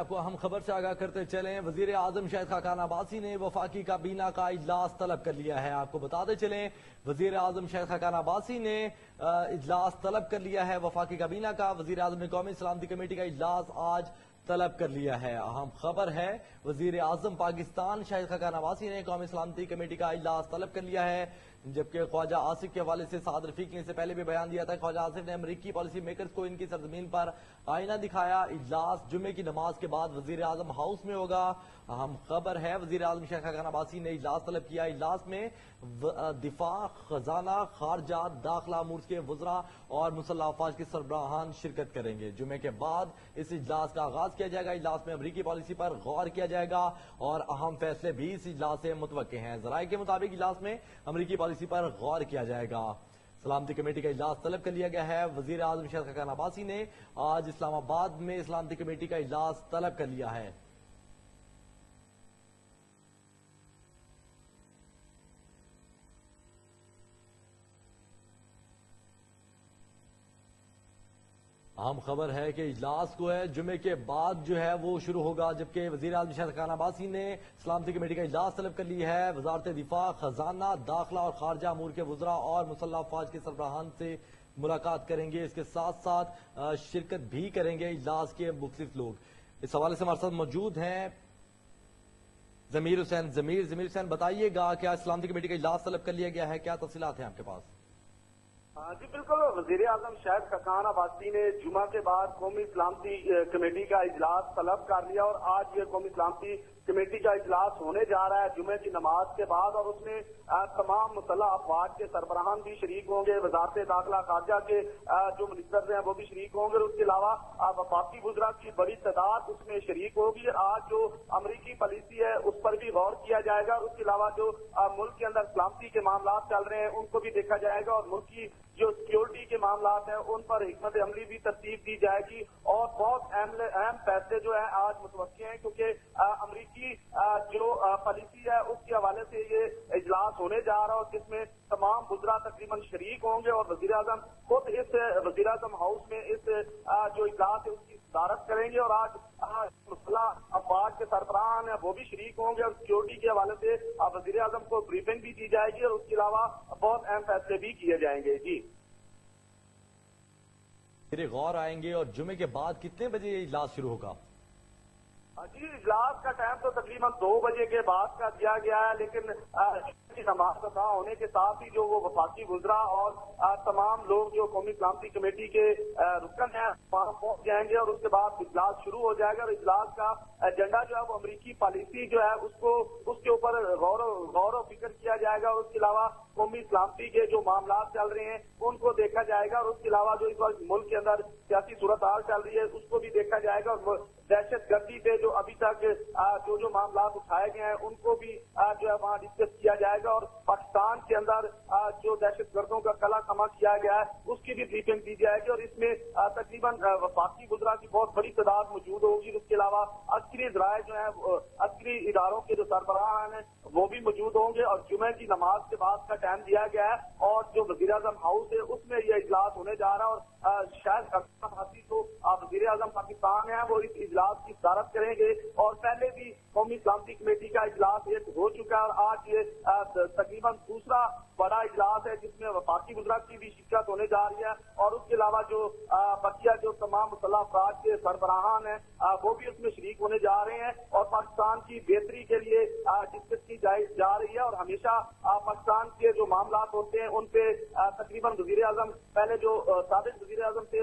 آپ کو اہم خبر سے آگاہ کرتے چلیں، وزیر اعظم شاہد خاقان عباسی نے وفاقی کابینہ کا اجلاس طلب کر لیا ہے۔ آپ کو بتاتے چلیں، وزیر اعظم شاہد خاقان عباسی نے اجلاس طلب کر لیا ہے وفاقی کابینہ کا۔ وزیر اعظم نے قومی سلامتی کمیٹی کا اجلاس آج طلب کر لیا ہے۔ اہم خبر ہے، وزیر اعظم پاکستان شاہد خاقان عباسی نے قومی سلامتی کمیٹی کا اجلاس طلب کر لیا ہے، جبکہ خواجہ آصف کے حوالے سے سعد رفیق نے اس سے پہلے بھی بیان دیا تھا۔ خواجہ آصف نے امریکی پالیسی میکرز کو ان کی سرزمین پر آئینہ دکھایا۔ اجلاس جمعے کی نماز کے بعد وزیر اعظم ہاؤس میں ہوگا۔ اہم خبر ہے، وزیر اعظم شاہد خاقان عباسی نے اجلاس طلب کیا۔ اجلاس میں دفاع، خزانہ، خارجہ، داخلہ امور کے وزراء اور مسلح افواج کے سربراہان شرکت کریں گے۔ جمعے کے بعد اس اجلاس کا آغاز کیا جائے گا۔ اجلاس میں امریکی پالیسی پر غور کیا جائے گا اور اہم فیصلے بھی اس اجلاس سے متوقع ہیں۔ ذرائع کے مطابق اجلاس میں امریکی پالیسی پر غور کیا جائے گا۔ سلامتی کمیٹی کا اجلاس طلب کر لیا گیا ہے۔ وزیر اعظم شاہد خاقان عباسی نے آج اسلام آباد میں سلامتی کمیٹی کا اجلاس طلب کر لیا ہے۔ اہم خبر ہے کہ اجلاس کو ہے جمعے کے بعد جو ہے وہ شروع ہوگا، جبکہ وزیر اعظم شاہد خاقان عباسی نے سلامتی کمیٹی کا اجلاس طلب کر لی ہے۔ وزارت دفاع، خزانہ، داخلہ اور خارجہ امور کے وزراء اور مسلح افواج کے سربراہان سے ملاقات کریں گے۔ اس کے ساتھ ساتھ شرکت بھی کریں گے اجلاس کے مختلف لوگ۔ اس حوالے سے ہمارے ساتھ موجود ہیں ضمیر حسین۔ ضمیر حسین، بتائیے گا کیا سلامتی کمیٹی کا اجلاس طلب کر لیا گیا ہے، کیا تفصیلات ہیں آپ کے پاس؟ جی بالکل، وزیر اعظم شاہد خاقان عباسی نے جمعہ کے بعد قومی سلامتی کمیٹی کا اجلاس طلب کر لیا اور آج یہ قومی سلامتی کمیٹی کا اجلاس ہونے جا رہا ہے جمعے کی نماز کے بعد، اور اس میں تمام مسلح افواج کے سربراہان بھی شریک ہوں گے۔ وزارت داخلہ، خارجہ کے جو منسٹرز ہیں وہ بھی شریک ہوں گے، اور اس کے علاوہ وفاقی وزراء کی بڑی تعداد اس میں شریک ہوگی۔ آج جو امریکی پالیسی ہے اس پر بھی غور کیا جائے گا، اور اس کے علاوہ جو ملک کے اندر سلامتی کے معاملات چل رہے ہیں ان کو بھی دیکھا جائے گا، اور ملک کی جو سیکیورٹی کے معاملات ہیں ان پر حکمت عملی بھی ترتیب دی جائے گی، اور بہت اہم فیصلے جو ہیں آج متوقع ہیں، کیونکہ امریکی جو پالیسی ہے اس کے حوالے سے یہ اجلاس ہونے جا رہا ہے، جس میں تمام وزراء تقریباً شریک ہوں گے، اور وزیر اعظم خود اس وزیر اعظم ہاؤس میں اس جو اجلاس ہے اس کی صدارت کریں گے، اور آج مسلح افواج کے سربراہان ہیں وہ بھی شریک ہوں گے، اور سیکیورٹی کے حوالے سے وزیر اعظم کو بریفنگ بھی دی جائے گی، اور اس کے علاوہ بہت اہم فیصلے بھی کیے جائیں گے۔ جی پھر غور آئیں گے، اور جمعے کے بعد کتنے بجے یہ اجلاس شروع ہوگا؟ جی اجلاس کا ٹائم تو تقریباً 2 بجے کے بعد کا دیا گیا ہے، لیکن نماز ادا ہونے کے ساتھ ہی جو وہ وفاقی وزراء اور تمام لوگ جو قومی سلامتی کمیٹی کے رکن ہیں وہاں پہنچ جائیں گے، اور اس کے بعد اجلاس شروع ہو جائے گا، اور اجلاس کا ایجنڈا جو ہے وہ امریکی پالیسی جو ہے اس کے اوپر غور و فکر کیا جائے گا، اور اس کے علاوہ قومی سلامتی کے جو معاملات چل رہے ہیں ان کو دیکھا جائے گا، اور اس کے علاوہ جو اس وقت ملک کے اندر سیاسی صورتحال چل رہی ہے اس کو بھی دیکھا جائے گا، اور دہشت گردی پہ جو ابھی تک جو معاملات اٹھائے گئے ہیں ان کو بھی جو ہے وہاں ڈسکس کیا جائے گا، اور پاکستان کے اندر جو دہشت گردوں کا کلا کما کیا گیا ہے اس کی بھی بریفنگ دی جائے گی، اور اس میں تقریباً وفاقی وزراء کی بہت بڑی تعداد موجود ہوگی۔ اس کے علاوہ عسکری ذرائع جو ہیں عسکری اداروں کے جو سربراہان ہیں وہ بھی موجود ہوں گے، اور جمعے کی نماز کے بعد کا ٹائم دیا گیا ہے، اور جو وزیر اعظم ہاؤس ہے اس میں یہ اجلاس ہونے جا رہا ہے، اور شاید عباسی تو وزیر اعظم پاکستان ہیں وہ اس اجلاس کی صدارت کریں گے، اور پہلے بھی قومی سلامتی کمیٹی کا اجلاس ایک ہو چکا ہے، اور آج یہ تقریباً دوسرا بڑا اجلاس ہے جس میں وفاقی وزراء کی بھی شرکت ہونے جا رہی ہے، اور اس کے علاوہ جو بقیہ جو تمام مسلح افواج کے سربراہان ہیں وہ بھی اس میں شریک ہونے جا رہے ہیں، اور پاکستان کی بہتری کے لیے ڈسکس کی جا رہی ہے، اور ہمیشہ پاکستان کے جو معاملات ہوتے ہیں ان پہ تقریباً وزیر اعظم پہلے جو سابق وزیر اعظم تھے